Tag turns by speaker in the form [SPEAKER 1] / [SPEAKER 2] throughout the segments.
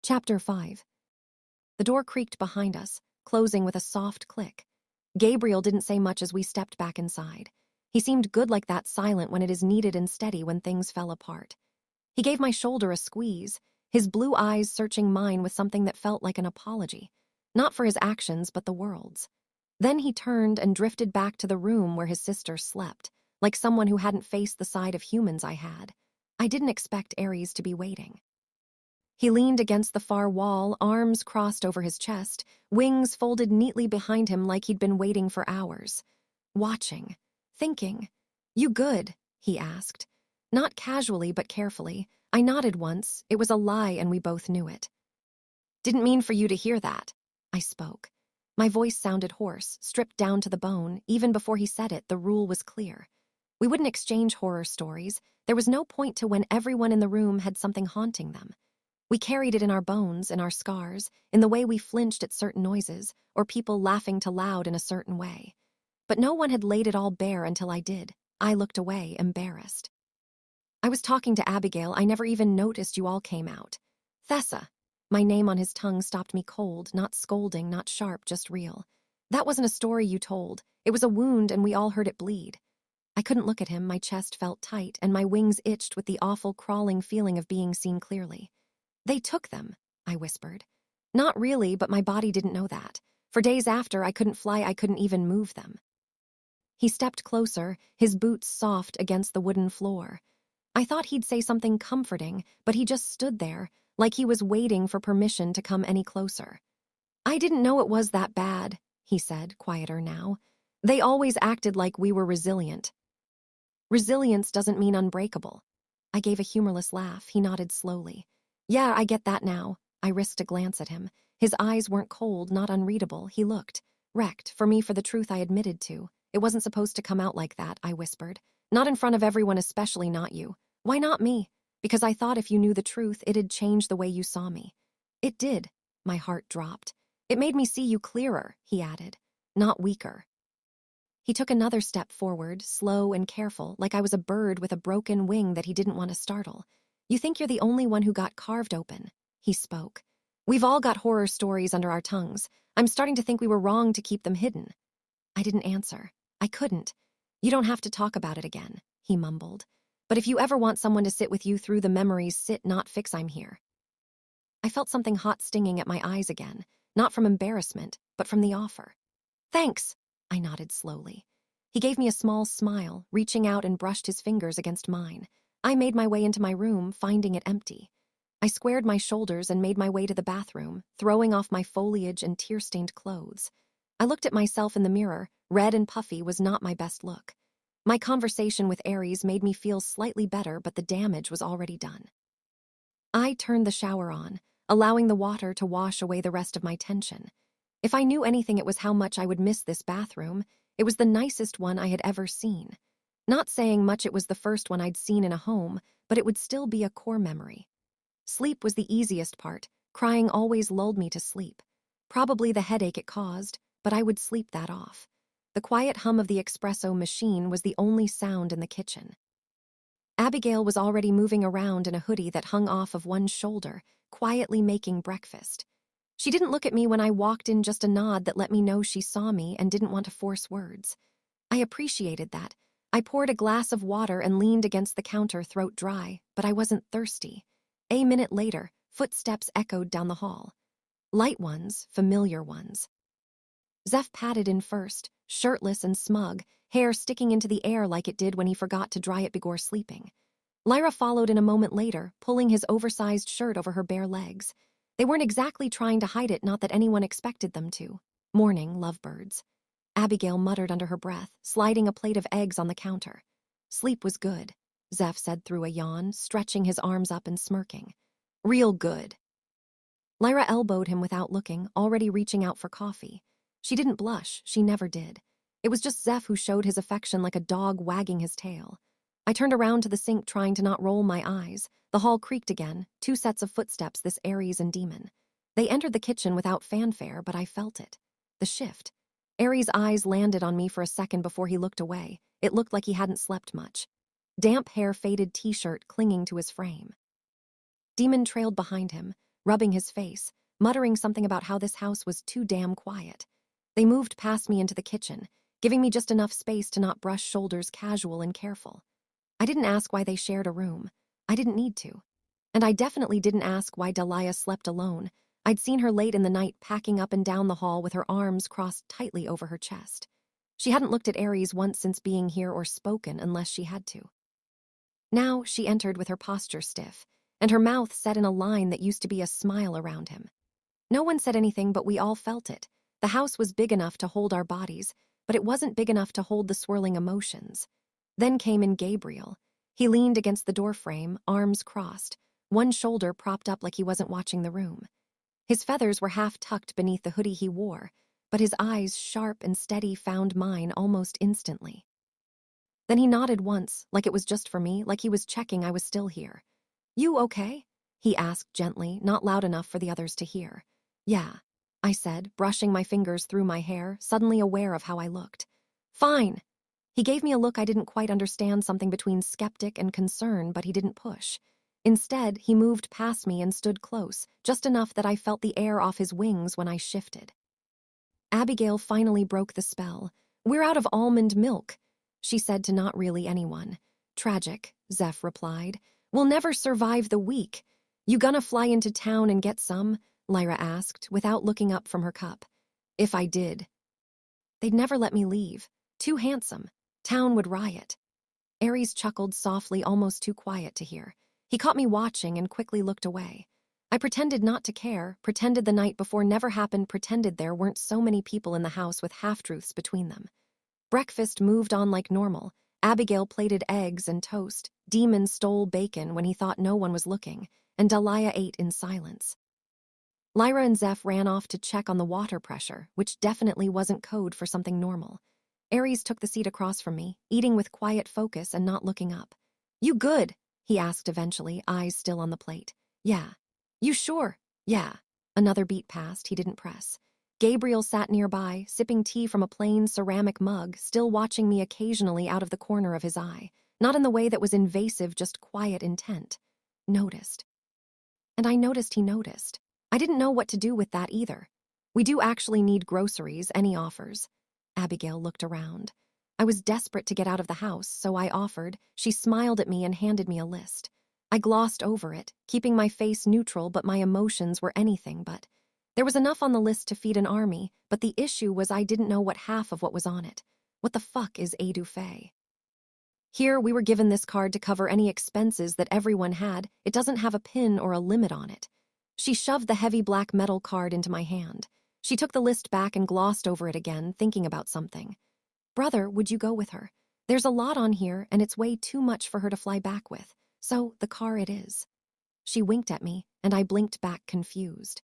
[SPEAKER 1] Chapter 5. The door creaked behind us, closing with a soft click. Gabriel didn't say much as we stepped back inside. He seemed good like that, silent when it is needed and steady when things fell apart. He gave my shoulder a squeeze, his blue eyes searching mine with something that felt like an apology, not for his actions but the world's. Then he turned and drifted back to the room where his sister slept, like someone who hadn't faced the side of humans I had. I didn't expect Ares to be waiting. He leaned against the far wall, arms crossed over his chest, wings folded neatly behind him like he'd been waiting for hours. Watching, thinking. "You good?" he asked. Not casually, but carefully. I nodded once. It was a lie, and we both knew it. "Didn't mean for you to hear that," I spoke. My voice sounded hoarse, stripped down to the bone. Even before he said it, the rule was clear. We wouldn't exchange horror stories. There was no point to when everyone in the room had something haunting them. We carried it in our bones, in our scars, in the way we flinched at certain noises, or people laughing too loud in a certain way. But no one had laid it all bare until I did. I looked away, embarrassed. "I was talking to Abigail. I never even noticed you all came out." "Thessa." My name on his tongue stopped me cold, not scolding, not sharp, just real. "That wasn't a story you told. It was a wound, and we all heard it bleed." I couldn't look at him. My chest felt tight, and my wings itched with the awful crawling feeling of being seen clearly. "They took them," I whispered. Not really, but my body didn't know that. For days after, I couldn't fly, I couldn't even move them. He stepped closer, his boots soft against the wooden floor. I thought he'd say something comforting, but he just stood there, like he was waiting for permission to come any closer. "I didn't know it was that bad," he said, quieter now. "They always acted like we were resilient." "Resilience doesn't mean unbreakable." I gave a humorless laugh. He nodded slowly. "Yeah, I get that now." I risked a glance at him. His eyes weren't cold, not unreadable. He looked wrecked, for me, for the truth I admitted to. "It wasn't supposed to come out like that," I whispered. "Not in front of everyone, especially not you." "Why not me?" "Because I thought if you knew the truth, it'd change the way you saw me." "It did." My heart dropped. "It made me see you clearer," he added. "Not weaker." He took another step forward, slow and careful, like I was a bird with a broken wing that he didn't want to startle. "You think you're the only one who got carved open," he spoke. "We've all got horror stories under our tongues. I'm starting to think we were wrong to keep them hidden." I didn't answer. I couldn't. "You don't have to talk about it again," he mumbled. "But if you ever want someone to sit with you through the memories, sit, not fix, I'm here." I felt something hot stinging at my eyes again, not from embarrassment, but from the offer. "Thanks," I nodded slowly. He gave me a small smile, reaching out and brushed his fingers against mine. I made my way into my room, finding it empty. I squared my shoulders and made my way to the bathroom, throwing off my foliage and tear-stained clothes. I looked at myself in the mirror. Red and puffy was not my best look. My conversation with Ares made me feel slightly better, but the damage was already done. I turned the shower on, allowing the water to wash away the rest of my tension. If I knew anything, it was how much I would miss this bathroom. It was the nicest one I had ever seen. Not saying much, it was the first one I'd seen in a home, but it would still be a core memory. Sleep was the easiest part. Crying always lulled me to sleep. Probably the headache it caused, but I would sleep that off. The quiet hum of the espresso machine was the only sound in the kitchen. Abigail was already moving around in a hoodie that hung off of one shoulder, quietly making breakfast. She didn't look at me when I walked in, just a nod that let me know she saw me and didn't want to force words. I appreciated that. I poured a glass of water and leaned against the counter, throat dry, but I wasn't thirsty. A minute later, footsteps echoed down the hall. Light ones, familiar ones. Zeph padded in first, shirtless and smug, hair sticking into the air like it did when he forgot to dry it before sleeping. Lyra followed in a moment later, pulling his oversized shirt over her bare legs. They weren't exactly trying to hide it, not that anyone expected them to. Morning, lovebirds. Abigail muttered under her breath, sliding a plate of eggs on the counter. "Sleep was good," Zeph said through a yawn, stretching his arms up and smirking. "Real good." Lyra elbowed him without looking, already reaching out for coffee. She didn't blush, she never did. It was just Zeph who showed his affection like a dog wagging his tail. I turned around to the sink, trying to not roll my eyes. The hall creaked again, two sets of footsteps, this Ares and Demon. They entered the kitchen without fanfare, but I felt it. The shift. Ares' eyes landed on me for a second before he looked away. It looked like he hadn't slept much. Damp hair, faded t-shirt clinging to his frame. Demon trailed behind him, rubbing his face, muttering something about how this house was too damn quiet. They moved past me into the kitchen, giving me just enough space to not brush shoulders casual and careful. I didn't ask why they shared a room. I didn't need to. And I definitely didn't ask why Delia slept alone. I'd seen her late in the night packing up and down the hall with her arms crossed tightly over her chest. She hadn't looked at Aries once since being here or spoken unless she had to. Now she entered with her posture stiff, and her mouth set in a line that used to be a smile around him. No one said anything, but we all felt it. The house was big enough to hold our bodies, but it wasn't big enough to hold the swirling emotions. Then came in Gabriel. He leaned against the doorframe, arms crossed, one shoulder propped up like he wasn't watching the room. His feathers were half tucked beneath the hoodie he wore, but his eyes, sharp and steady, found mine almost instantly. Then he nodded once, like it was just for me, like he was checking I was still here. "You okay?" he asked gently, not loud enough for the others to hear. "Yeah," I said, brushing my fingers through my hair, suddenly aware of how I looked. "Fine." He gave me a look I didn't quite understand, something between skeptic and concern, but he didn't push. Instead, he moved past me and stood close, just enough that I felt the air off his wings when I shifted. Abigail finally broke the spell. "We're out of almond milk," she said to not really anyone. "Tragic," Zeph replied. "We'll never survive the week." "You gonna fly into town and get some?" Lyra asked, without looking up from her cup. "If I did." "They'd never let me leave. Too handsome. Town would riot." Aries chuckled softly, almost too quiet to hear. He caught me watching and quickly looked away. I pretended not to care, pretended the night before never happened, pretended there weren't so many people in the house with half-truths between them. Breakfast moved on like normal. Abigail plated eggs and toast. Demon stole bacon when he thought no one was looking, and Delia ate in silence. Lyra and Zeph ran off to check on the water pressure, which definitely wasn't code for something normal. Aries took the seat across from me, eating with quiet focus and not looking up. "You good?" he asked eventually, eyes still on the plate. "Yeah." "You sure?" "Yeah." Another beat passed, he didn't press. Gabriel sat nearby, sipping tea from a plain ceramic mug, still watching me occasionally out of the corner of his eye, not in the way that was invasive, just quiet intent. Noticed. And I noticed he noticed. I didn't know what to do with that either. "We do actually need groceries, any offers?" Abigail looked around. I was desperate to get out of the house, so I offered. She smiled at me and handed me a list. I glossed over it, keeping my face neutral, but my emotions were anything but. There was enough on the list to feed an army, but the issue was I didn't know what half of what was on it. What the fuck is Edufay? Here, we were given this card to cover any expenses that everyone had. It doesn't have a pin or a limit on it. She shoved the heavy black metal card into my hand. She took the list back and glossed over it again, thinking about something. "Brother, would you go with her? There's a lot on here, and it's way too much for her to fly back with. So, the car it is." She winked at me, and I blinked back confused.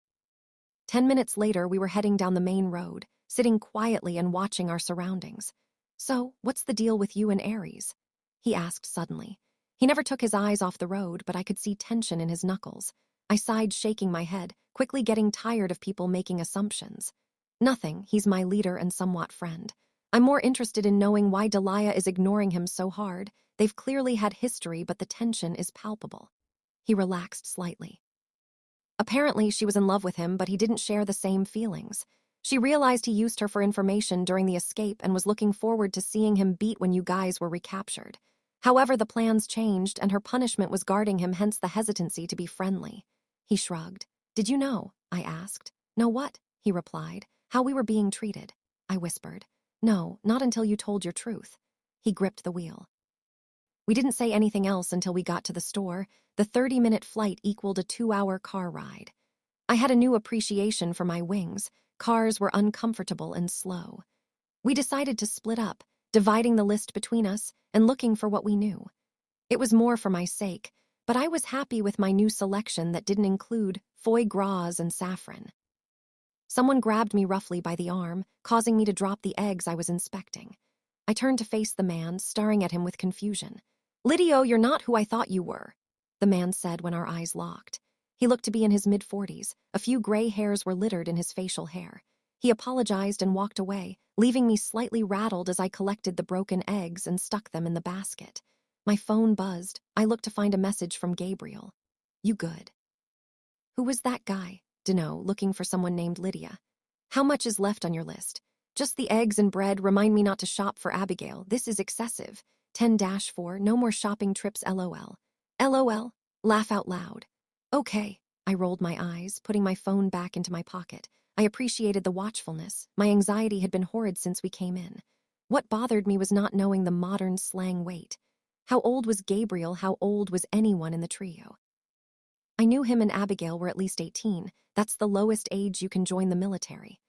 [SPEAKER 1] 10 minutes later, we were heading down the main road, sitting quietly and watching our surroundings. "So, what's the deal with you and Aries?" he asked suddenly. He never took his eyes off the road, but I could see tension in his knuckles. I sighed, shaking my head, quickly getting tired of people making assumptions. "Nothing, he's my leader and somewhat friend. I'm more interested in knowing why Delia is ignoring him so hard. They've clearly had history, but the tension is palpable." He relaxed slightly. Apparently, she was in love with him, but he didn't share the same feelings. She realized he used her for information during the escape and was looking forward to seeing him beat when you guys were recaptured. However, the plans changed, and her punishment was guarding him, hence the hesitancy to be friendly. He shrugged. "Did you know?" I asked. "Know what?" he replied. "How we were being treated." I whispered. "No, not until you told your truth." He gripped the wheel. We didn't say anything else until we got to the store. The 30-minute flight equaled a 2-hour car ride. I had a new appreciation for my wings. Cars were uncomfortable and slow. We decided to split up, dividing the list between us and looking for what we knew. It was more for my sake, but I was happy with my new selection that didn't include foie gras and saffron. Someone grabbed me roughly by the arm, causing me to drop the eggs I was inspecting. I turned to face the man, staring at him with confusion. "Lydio, you're not who I thought you were," the man said when our eyes locked. He looked to be in his mid-40s. A few gray hairs were littered in his facial hair. He apologized and walked away, leaving me slightly rattled as I collected the broken eggs and stuck them in the basket. My phone buzzed. I looked to find a message from Gabriel. "You good?" Who was that guy? Dunno, looking for someone named Lydia. How much is left on your list? Just the eggs and bread. Remind me not to shop for Abigail. This is excessive. 10-4, no more shopping trips, LOL. LOL, laugh out loud. Okay, I rolled my eyes, putting my phone back into my pocket. I appreciated the watchfulness. My anxiety had been horrid since we came in. What bothered me was not knowing the modern slang weight. How old was Gabriel? How old was anyone in the trio? I knew him and Abigail were at least 18. That's the lowest age you can join the military.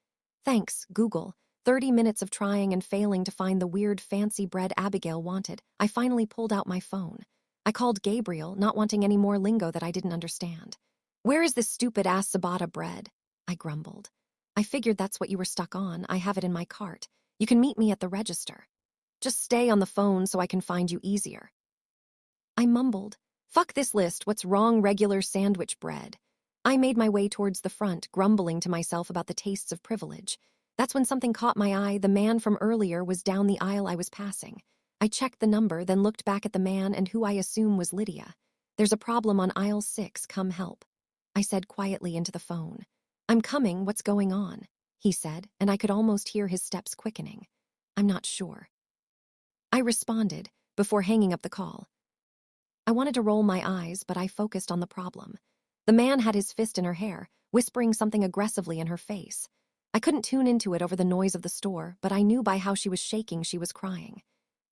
[SPEAKER 1] Thanks, Google. 30 minutes of trying and failing to find the weird fancy bread Abigail wanted. I finally pulled out my phone. I called Gabriel, not wanting any more lingo that I didn't understand. Where is this stupid-ass ciabatta bread? I grumbled. I figured that's what you were stuck on. I have it in my cart. You can meet me at the register. Just stay on the phone so I can find you easier. I mumbled. Fuck this list. What's wrong? Regular sandwich bread. I made my way towards the front, grumbling to myself about the tastes of privilege. That's when something caught my eye. The man from earlier was down the aisle I was passing. I checked the number, then looked back at the man and who I assume was Lydia. There's a problem on aisle 6, come help. I said quietly into the phone. I'm coming, what's going on? He said, and I could almost hear his steps quickening. I'm not sure. I responded, before hanging up the call. I wanted to roll my eyes, but I focused on the problem. The man had his fist in her hair, whispering something aggressively in her face. I couldn't tune into it over the noise of the store, but I knew by how she was shaking she was crying.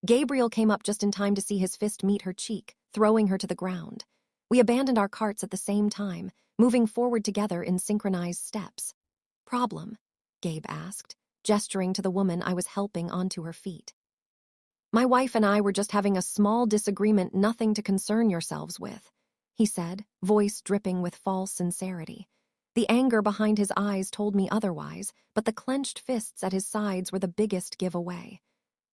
[SPEAKER 1] Gabriel came up just in time to see his fist meet her cheek, throwing her to the ground. We abandoned our carts at the same time, moving forward together in synchronized steps. Problem? Gabe asked, gesturing to the woman I was helping onto her feet. My wife and I were just having a small disagreement, nothing to concern yourselves with, he said, voice dripping with false sincerity. The anger behind his eyes told me otherwise, but the clenched fists at his sides were the biggest giveaway.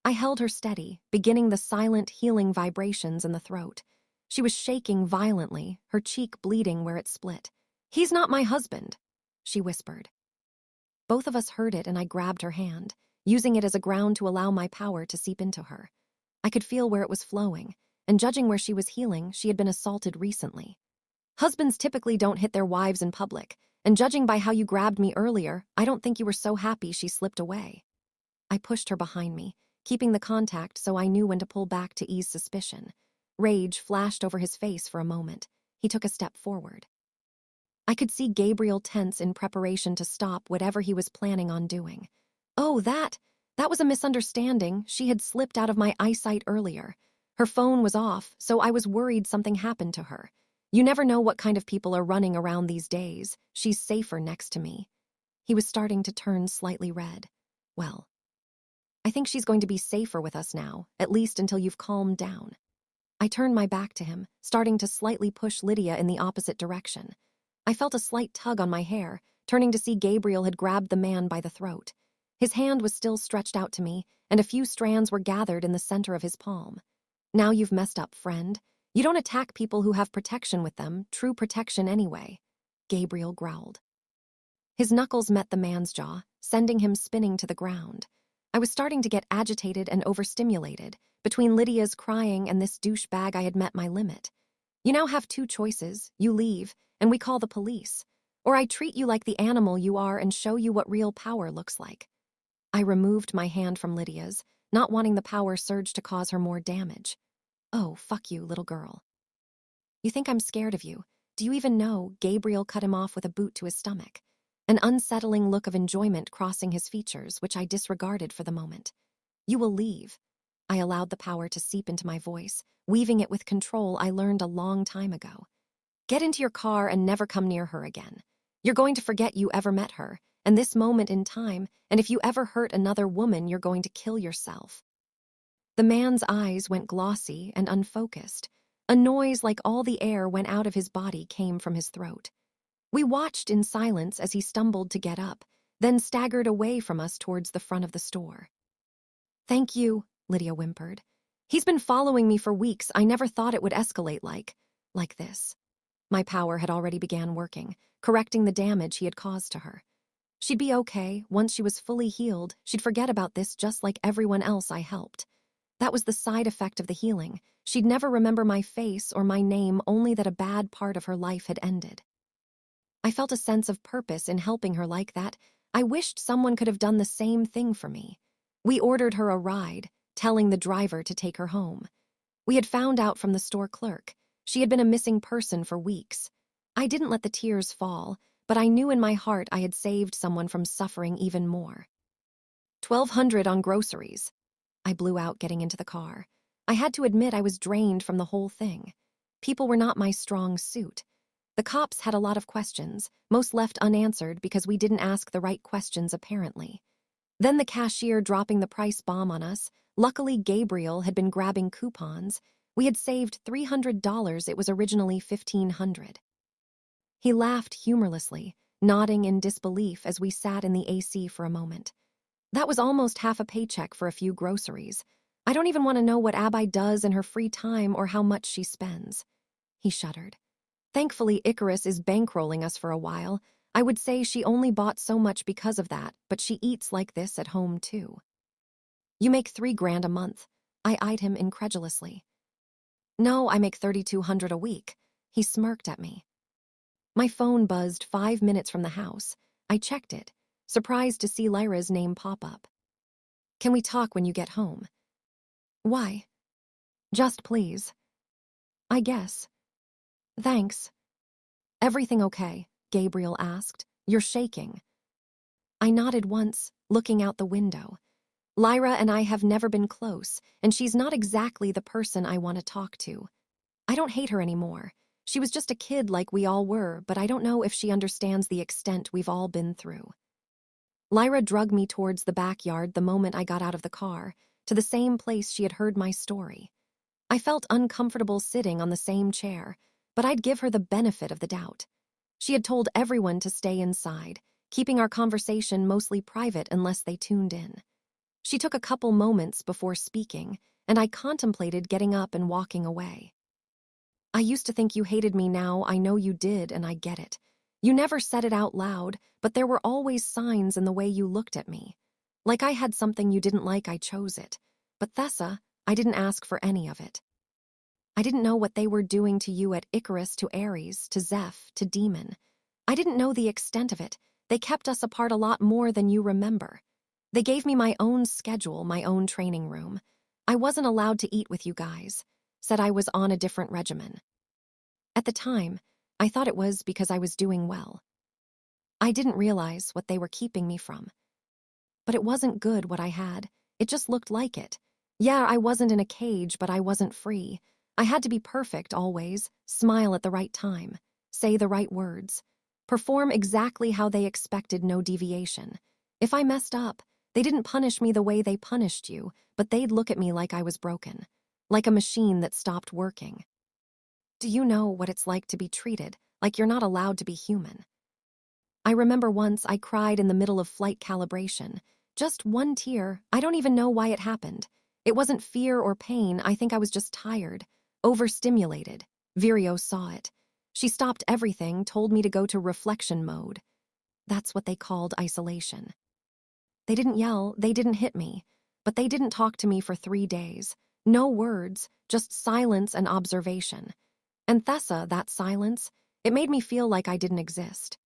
[SPEAKER 1] I held her steady, beginning the silent, healing vibrations in the throat. She was shaking violently, her cheek bleeding where it split. He's not my husband, she whispered. Both of us heard it, and I grabbed her hand, using it as a ground to allow my power to seep into her. I could feel where it was flowing, and judging where she was healing, she had been assaulted recently. Husbands typically don't hit their wives in public, and judging by how you grabbed me earlier, I don't think you were so happy she slipped away. I pushed her behind me, keeping the contact so I knew when to pull back to ease suspicion. Rage flashed over his face for a moment. He took a step forward. I could see Gabriel tense in preparation to stop whatever he was planning on doing. Oh, that was a misunderstanding. She had slipped out of my eyesight earlier. Her phone was off, so I was worried something happened to her. You never know what kind of people are running around these days. She's safer next to me. He was starting to turn slightly red. Well, I think she's going to be safer with us now, at least until you've calmed down. I turned my back to him, starting to slightly push Lydia in the opposite direction. I felt a slight tug on my hair, turning to see Gabriel had grabbed the man by the throat. His hand was still stretched out to me, and a few strands were gathered in the center of his palm. Now you've messed up, friend. You don't attack people who have protection with them, true protection anyway, Gabriel growled. His knuckles met the man's jaw, sending him spinning to the ground. I was starting to get agitated and overstimulated. Between Lydia's crying and this douchebag, I had met my limit. You now have two choices. You leave, and we call the police. Or I treat you like the animal you are and show you what real power looks like. I removed my hand from Lydia's, not wanting the power surge to cause her more damage. Oh, fuck you, little girl. You think I'm scared of you? Do you even know? Gabriel cut him off with a boot to his stomach. An unsettling look of enjoyment crossing his features, which I disregarded for the moment. You will leave. I allowed the power to seep into my voice, weaving it with control I learned a long time ago. Get into your car and never come near her again. You're going to forget you ever met her, and this moment in time, and if you ever hurt another woman, you're going to kill yourself. The man's eyes went glossy and unfocused. A noise like all the air went out of his body came from his throat. We watched in silence as he stumbled to get up, then staggered away from us towards the front of the store. Thank you, Lydia whimpered. He's been following me for weeks. I never thought it would escalate like this. My power had already began working, correcting the damage he had caused to her. She'd be okay. Once she was fully healed, she'd forget about this just like everyone else I helped. That was the side effect of the healing. She'd never remember my face or my name, only that a bad part of her life had ended. I felt a sense of purpose in helping her like that. I wished someone could have done the same thing for me. We ordered her a ride, telling the driver to take her home. We had found out from the store clerk. She had been a missing person for weeks. I didn't let the tears fall, but I knew in my heart I had saved someone from suffering even more. 1,200 on groceries. I blew out getting into the car. I had to admit I was drained from the whole thing. People were not my strong suit. The cops had a lot of questions, most left unanswered because we didn't ask the right questions apparently. Then the cashier dropping the price bomb on us. Luckily, Gabriel had been grabbing coupons. We had saved $300. It was originally $1,500. He laughed humorlessly, nodding in disbelief as we sat in the AC for a moment. That was almost half a paycheck for a few groceries. I don't even want to know what Abby does in her free time or how much she spends. He shuddered. Thankfully, Icarus is bankrolling us for a while. I would say she only bought so much because of that, but she eats like this at home too. You make $3,000 a month. I eyed him incredulously. No, I make $3,200 a week. He smirked at me. My phone buzzed 5 minutes from the house. I checked it, surprised to see Lyra's name pop up. Can we talk when you get home? Why? Just please. I guess. Thanks. Everything okay? Gabriel asked. You're shaking. I nodded once, looking out the window. Lyra and I have never been close, and she's not exactly the person I want to talk to. I don't hate her anymore. She was just a kid like we all were, but I don't know if she understands the extent we've all been through. Lyra dragged me towards the backyard the moment I got out of the car, to the same place she had heard my story. I felt uncomfortable sitting on the same chair, but I'd give her the benefit of the doubt. She had told everyone to stay inside, keeping our conversation mostly private unless they tuned in. She took a couple moments before speaking, and I contemplated getting up and walking away. I used to think you hated me. Now I know you did, and I get it. You never said it out loud, but there were always signs in the way you looked at me. Like I had something you didn't like, I chose it. But Thessa, I didn't ask for any of it. I didn't know what they were doing to you at Icarus, to Ares, to Zeph, to Demon. I didn't know the extent of it. They kept us apart a lot more than you remember. They gave me my own schedule, my own training room. I wasn't allowed to eat with you guys. Said I was on a different regimen. At the time, I thought it was because I was doing well. I didn't realize what they were keeping me from. But it wasn't good what I had. It just looked like it. Yeah, I wasn't in a cage, but I wasn't free. I had to be perfect always, smile at the right time, say the right words, perform exactly how they expected, no deviation. If I messed up, they didn't punish me the way they punished you, but they'd look at me like I was broken, like a machine that stopped working. Do you know what it's like to be treated like you're not allowed to be human? I remember once I cried in the middle of flight calibration. Just one tear. I don't even know why it happened. It wasn't fear or pain. I think I was just tired, overstimulated. Virio saw it. She stopped everything, told me to go to reflection mode. That's what they called isolation. They didn't yell, they didn't hit me, but they didn't talk to me for 3 days. No words, just silence and observation. And Thessa, that silence, it made me feel like I didn't exist.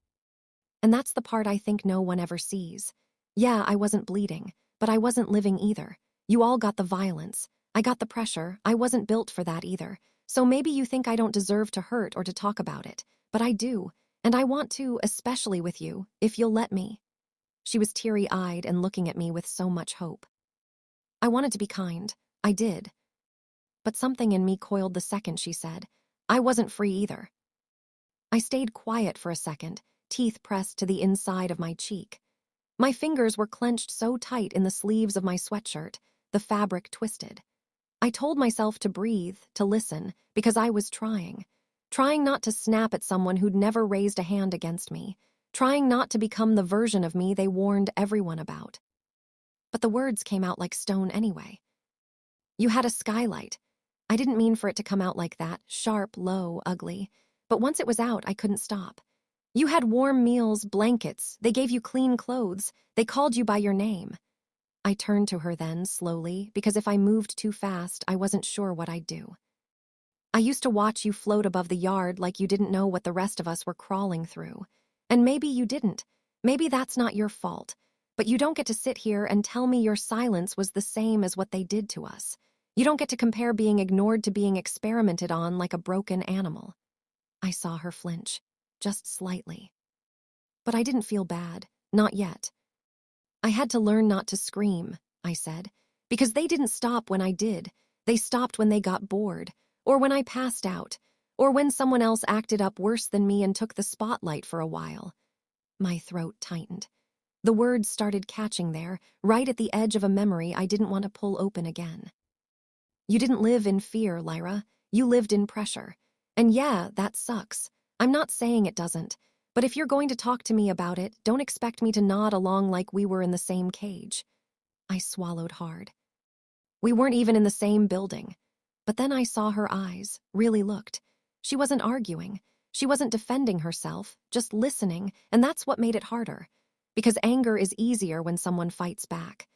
[SPEAKER 1] And that's the part I think no one ever sees. Yeah, I wasn't bleeding, but I wasn't living either. You all got the violence. I got the pressure. I wasn't built for that either. So maybe you think I don't deserve to hurt or to talk about it, but I do. And I want to, especially with you, if you'll let me. She was teary-eyed and looking at me with so much hope. I wanted to be kind. I did. But something in me coiled the second she said, I wasn't free either. I stayed quiet for a second, teeth pressed to the inside of my cheek. My fingers were clenched so tight in the sleeves of my sweatshirt, the fabric twisted. I told myself to breathe, to listen, because I was trying not to snap at someone who'd never raised a hand against me, trying not to become the version of me they warned everyone about. But the words came out like stone anyway. You had a skylight. I didn't mean for it to come out like that, sharp, low, ugly. But once it was out, I couldn't stop. You had warm meals, blankets, they gave you clean clothes, they called you by your name. I turned to her then, slowly, because if I moved too fast, I wasn't sure what I'd do. I used to watch you float above the yard like you didn't know what the rest of us were crawling through. And maybe you didn't. Maybe that's not your fault. But you don't get to sit here and tell me your silence was the same as what they did to us. You don't get to compare being ignored to being experimented on like a broken animal. I saw her flinch, just slightly. But I didn't feel bad, not yet. I had to learn not to scream, I said, because they didn't stop when I did. They stopped when they got bored, or when I passed out, or when someone else acted up worse than me and took the spotlight for a while. My throat tightened. The words started catching there, right at the edge of a memory I didn't want to pull open again. You didn't live in fear, Lyra. You lived in pressure. And yeah, that sucks. I'm not saying it doesn't. But if you're going to talk to me about it, don't expect me to nod along like we were in the same cage. I swallowed hard. We weren't even in the same building. But then I saw her eyes, really looked. She wasn't arguing. She wasn't defending herself, just listening, and that's what made it harder. Because anger is easier when someone fights back.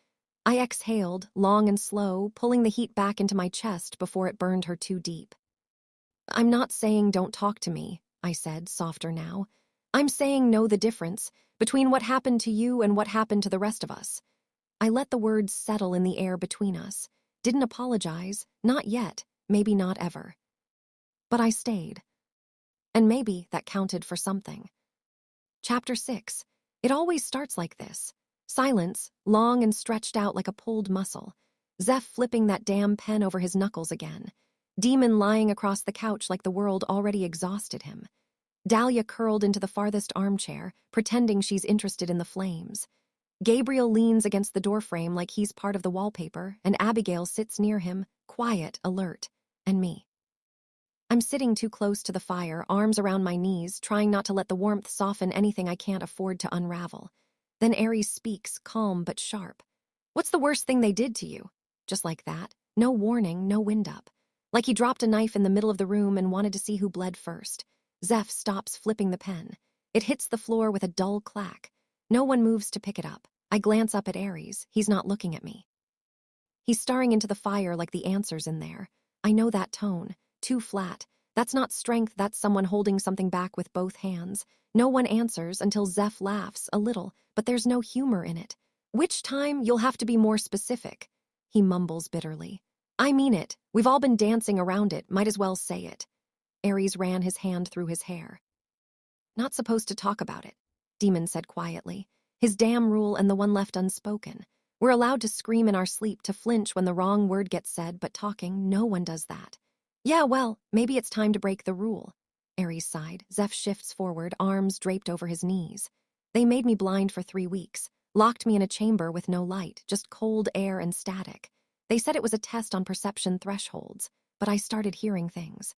[SPEAKER 1] I exhaled, long and slow, pulling the heat back into my chest before it burned her too deep. I'm not saying don't talk to me, I said, softer now. I'm saying know the difference between what happened to you and what happened to the rest of us. I let the words settle in the air between us. Didn't apologize, not yet, maybe not ever. But I stayed. And maybe that counted for something. Chapter 6. It always starts like this. Silence, long and stretched out like a pulled muscle. Zeph flipping that damn pen over his knuckles again. Demon lying across the couch like the world already exhausted him. Dahlia curled into the farthest armchair, pretending she's interested in the flames. Gabriel leans against the doorframe like he's part of the wallpaper, and Abigail sits near him, quiet, alert, and me. I'm sitting too close to the fire, arms around my knees, trying not to let the warmth soften anything I can't afford to unravel. Then Ares speaks, calm but sharp. What's the worst thing they did to you? Just like that. No warning, no wind-up. Like he dropped a knife in the middle of the room and wanted to see who bled first. Zeph stops flipping the pen. It hits the floor with a dull clack. No one moves to pick it up. I glance up at Ares. He's not looking at me. He's staring into the fire like the answer's in there. I know that tone. Too flat. That's not strength, that's someone holding something back with both hands. No one answers until Zeph laughs, a little, but there's no humor in it. Which time you'll have to be more specific, he mumbles bitterly. I mean it. We've all been dancing around it, might as well say it. Ares ran his hand through his hair. Not supposed to talk about it, Demon said quietly. His damn rule and the one left unspoken. We're allowed to scream in our sleep, to flinch when the wrong word gets said, but talking, no one does that. Yeah, well, maybe it's time to break the rule. Ares sighed. Zeph shifts forward, arms draped over his knees. They made me blind for 3 weeks, locked me in a chamber with no light, just cold air and static. They said it was a test on perception thresholds, but I started hearing things.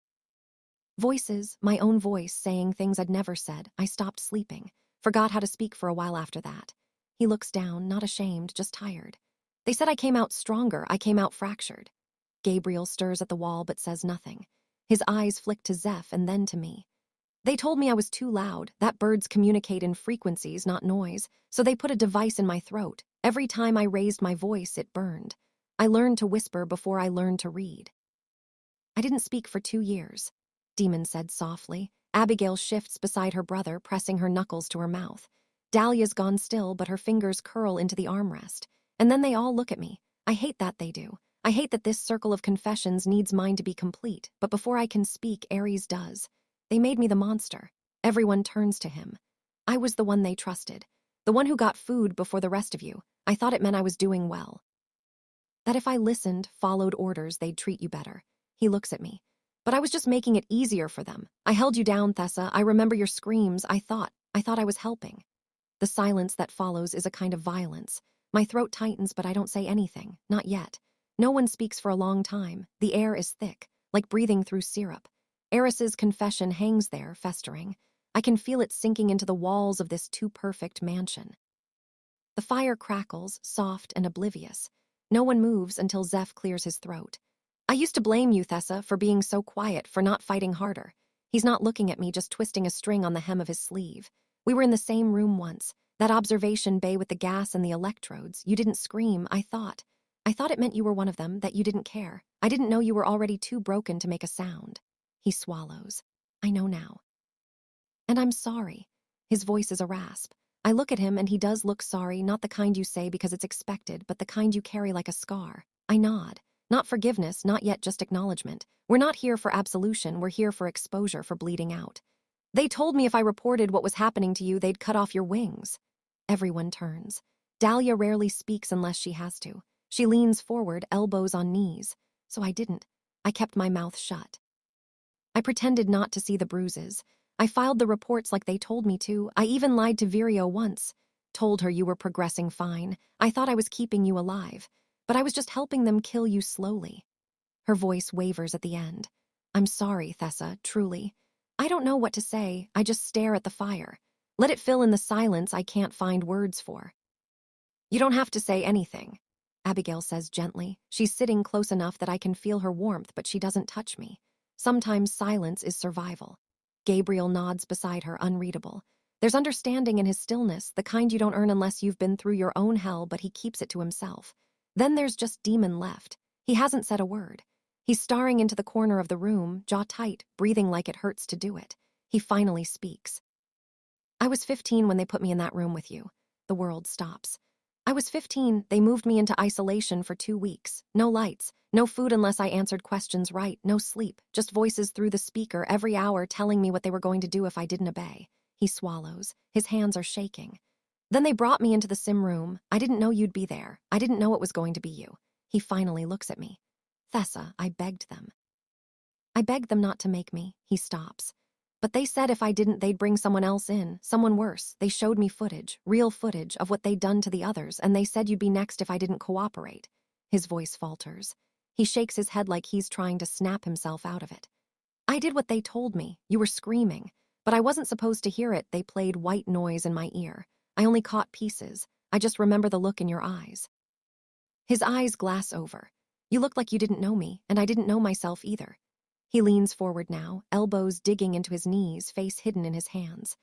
[SPEAKER 1] Voices, my own voice saying things I'd never said. I stopped sleeping. Forgot how to speak for a while after that. He looks down, not ashamed, just tired. They said I came out stronger, I came out fractured. Gabriel stirs at the wall but says nothing. His eyes flick to Zeph and then to me. They told me I was too loud, that birds communicate in frequencies, not noise, so they put a device in my throat. Every time I raised my voice, it burned. I learned to whisper before I learned to read. I didn't speak for 2 years, Demon said softly. Abigail shifts beside her brother, pressing her knuckles to her mouth. Dahlia's gone still, but her fingers curl into the armrest. And then they all look at me. I hate that they do. I hate that this circle of confessions needs mine to be complete, but before I can speak, Ares does. They made me the monster. Everyone turns to him. I was the one they trusted. The one who got food before the rest of you. I thought it meant I was doing well. That if I listened, followed orders, they'd treat you better. He looks at me. But I was just making it easier for them. I held you down, Thessa. I remember your screams. I thought I was helping. The silence that follows is a kind of violence. My throat tightens, but I don't say anything. Not yet. No one speaks for a long time. The air is thick, like breathing through syrup. Eris's confession hangs there, festering. I can feel it sinking into the walls of this too-perfect mansion. The fire crackles, soft and oblivious. No one moves until Zeph clears his throat. I used to blame you, Thessa, for being so quiet, for not fighting harder. He's not looking at me, just twisting a string on the hem of his sleeve. We were in the same room once. That observation bay with the gas and the electrodes. You didn't scream, I thought. I thought it meant you were one of them, that you didn't care. I didn't know you were already too broken to make a sound. He swallows. I know now. And I'm sorry. His voice is a rasp. I look at him and he does look sorry, not the kind you say because it's expected, but the kind you carry like a scar. I nod. Not forgiveness, not yet, just acknowledgement. We're not here for absolution, we're here for exposure, for bleeding out. They told me if I reported what was happening to you, they'd cut off your wings. Everyone turns. Dahlia rarely speaks unless she has to. She leans forward, elbows on knees. So I didn't. I kept my mouth shut. I pretended not to see the bruises. I filed the reports like they told me to. I even lied to Virio once. Told her you were progressing fine. I thought I was keeping you alive. But I was just helping them kill you slowly. Her voice wavers at the end. I'm sorry, Thessa, truly. I don't know what to say. I just stare at the fire. Let it fill in the silence I can't find words for. You don't have to say anything, Abigail says gently. She's sitting close enough that I can feel her warmth, but she doesn't touch me. Sometimes silence is survival. Gabriel nods beside her, unreadable. There's understanding in his stillness, the kind you don't earn unless you've been through your own hell, but he keeps it to himself. Then there's just Demon left. He hasn't said a word. He's staring into the corner of the room, jaw tight, breathing like it hurts to do it. He finally speaks. I was 15 when they put me in that room with you. The world stops. I was 15, they moved me into isolation for 2 weeks. No lights, no food unless I answered questions right, no sleep, just voices through the speaker every hour telling me what they were going to do if I didn't obey. He swallows. His hands are shaking. Then they brought me into the sim room. I didn't know you'd be there. I didn't know it was going to be you. He finally looks at me. Thessa, I begged them. I begged them not to make me. He stops. But they said if I didn't, they'd bring someone else in, someone worse. They showed me footage, real footage, of what they'd done to the others, and they said you'd be next if I didn't cooperate. His voice falters. He shakes his head like he's trying to snap himself out of it. I did what they told me. You were screaming. But I wasn't supposed to hear it. They played white noise in my ear. I only caught pieces. I just remember the look in your eyes. His eyes glass over. You looked like you didn't know me, and I didn't know myself either. He leans forward now, elbows digging into his knees, face hidden in his hands.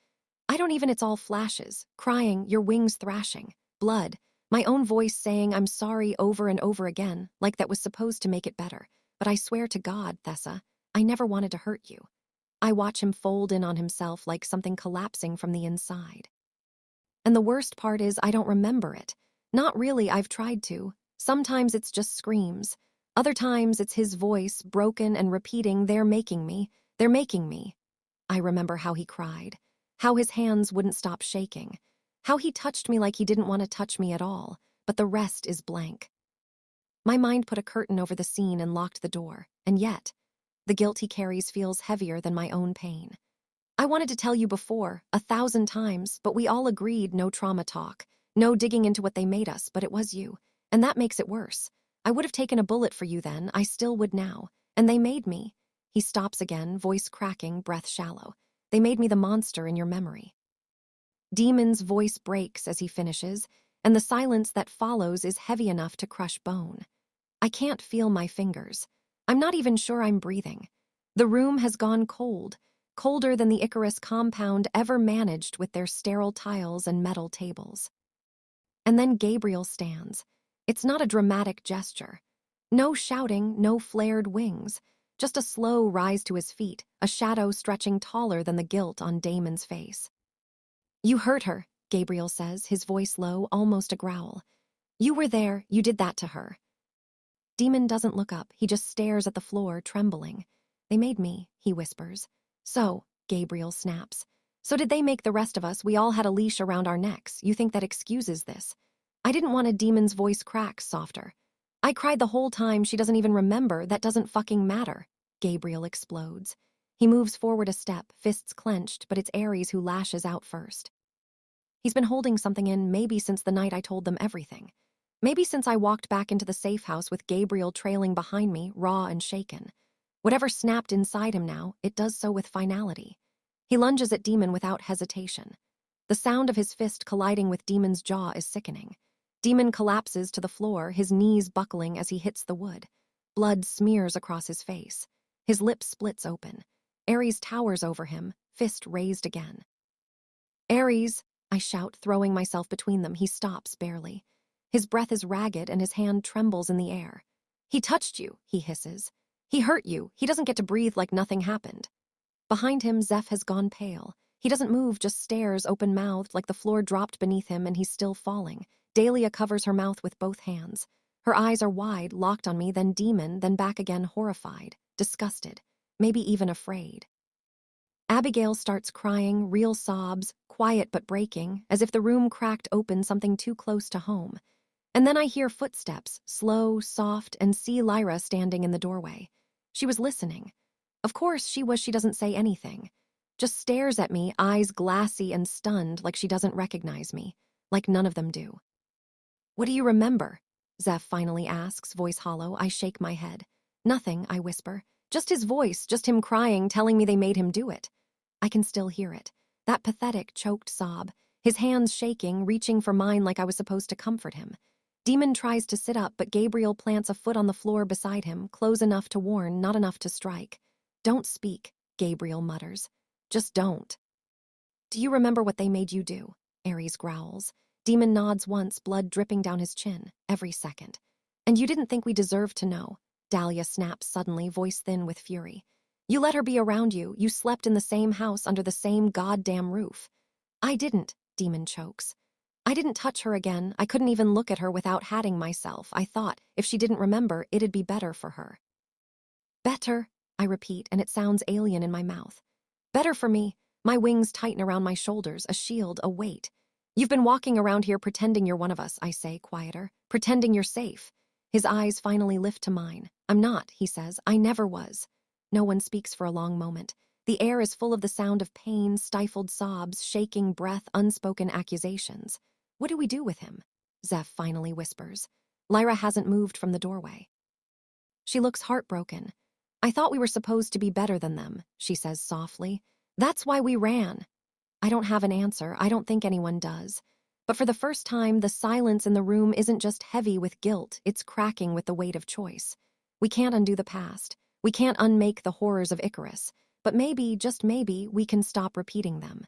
[SPEAKER 1] I don't even, it's all flashes, crying, your wings thrashing, blood, my own voice saying I'm sorry over and over again, like that was supposed to make it better. But I swear to God, Thessa, I never wanted to hurt you. I watch him fold in on himself like something collapsing from the inside. And the worst part is I don't remember it. Not really, I've tried to. Sometimes it's just screams. Other times it's his voice, broken and repeating, they're making me. I remember how he cried, how his hands wouldn't stop shaking, how he touched me like he didn't want to touch me at all, but the rest is blank. My mind put a curtain over the scene and locked the door, and yet, the guilt he carries feels heavier than my own pain. I wanted to tell you before, 1,000 times, but we all agreed no trauma talk, no digging into what they made us, but it was you, and that makes it worse. I would have taken a bullet for you then, I still would now, and they made me. He stops again, voice cracking, breath shallow. They made me the monster in your memory. Demon's voice breaks as he finishes, and the silence that follows is heavy enough to crush bone. I can't feel my fingers. I'm not even sure I'm breathing. The room has gone cold, colder than the Icarus compound ever managed with their sterile tiles and metal tables. And then Gabriel stands. It's not a dramatic gesture. No shouting, no flared wings. Just a slow rise to his feet, a shadow stretching taller than the guilt on Damon's face. You hurt her, Gabriel says, his voice low, almost a growl. You were there, you did that to her. Demon doesn't look up, he just stares at the floor, trembling. They made me, he whispers. So, Gabriel snaps. So did they make the rest of us? We all had a leash around our necks. You think that excuses this? I didn't want a demon's voice crack softer. I cried the whole time, she doesn't even remember, that doesn't fucking matter. Gabriel explodes. He moves forward a step, fists clenched, but it's Ares who lashes out first. He's been holding something in maybe since the night I told them everything. Maybe since I walked back into the safe house with Gabriel trailing behind me, raw and shaken. Whatever snapped inside him now, it does so with finality. He lunges at Demon without hesitation. The sound of his fist colliding with Demon's jaw is sickening. Demon collapses to the floor, his knees buckling as he hits the wood. Blood smears across his face. His lip splits open. Ares towers over him, fist raised again. Ares, I shout, throwing myself between them. He stops barely. His breath is ragged and his hand trembles in the air. He touched you, he hisses. He hurt you. He doesn't get to breathe like nothing happened. Behind him, Zeph has gone pale. He doesn't move, just stares open-mouthed like the floor dropped beneath him and he's still falling. Dahlia covers her mouth with both hands. Her eyes are wide, locked on me, then Demon, then back again, horrified, disgusted, maybe even afraid. Abigail starts crying, real sobs, quiet but breaking, as if the room cracked open something too close to home. And then I hear footsteps, slow, soft, and see Lyra standing in the doorway. She was listening. Of course she doesn't say anything. Just stares at me, eyes glassy and stunned, like she doesn't recognize me. Like none of them do. "What do you remember?" Zeph finally asks, voice hollow. I shake my head. "Nothing," I whisper. "Just his voice, just him crying, telling me they made him do it." I can still hear it. That pathetic, choked sob. His hands shaking, reaching for mine like I was supposed to comfort him. Demon tries to sit up, but Gabriel plants a foot on the floor beside him, close enough to warn, not enough to strike. "Don't speak," Gabriel mutters. "Just don't." "Do you remember what they made you do?" Ares growls. Demon nods once, blood dripping down his chin, every second. "And you didn't think we deserved to know?" Dahlia snaps suddenly, voice thin with fury. "You let her be around you. You slept in the same house under the same goddamn roof." "I didn't," Demon chokes. "I didn't touch her again. I couldn't even look at her without hatting myself. I thought, if she didn't remember, it'd be better for her." "Better," I repeat, and it sounds alien in my mouth. "Better for me." My wings tighten around my shoulders, a shield, a weight. "You've been walking around here pretending you're one of us," I say, quieter. "Pretending you're safe." His eyes finally lift to mine. "I'm not," he says. "I never was." No one speaks for a long moment. The air is full of the sound of pain, stifled sobs, shaking breath, unspoken accusations. "What do we do with him?" Zeph finally whispers. Lyra hasn't moved from the doorway. She looks heartbroken. "I thought we were supposed to be better than them," she says softly. "That's why we ran." I don't have an answer. I don't think anyone does. But for the first time, the silence in the room isn't just heavy with guilt, it's cracking with the weight of choice. We can't undo the past. We can't unmake the horrors of Icarus. But maybe, just maybe, we can stop repeating them.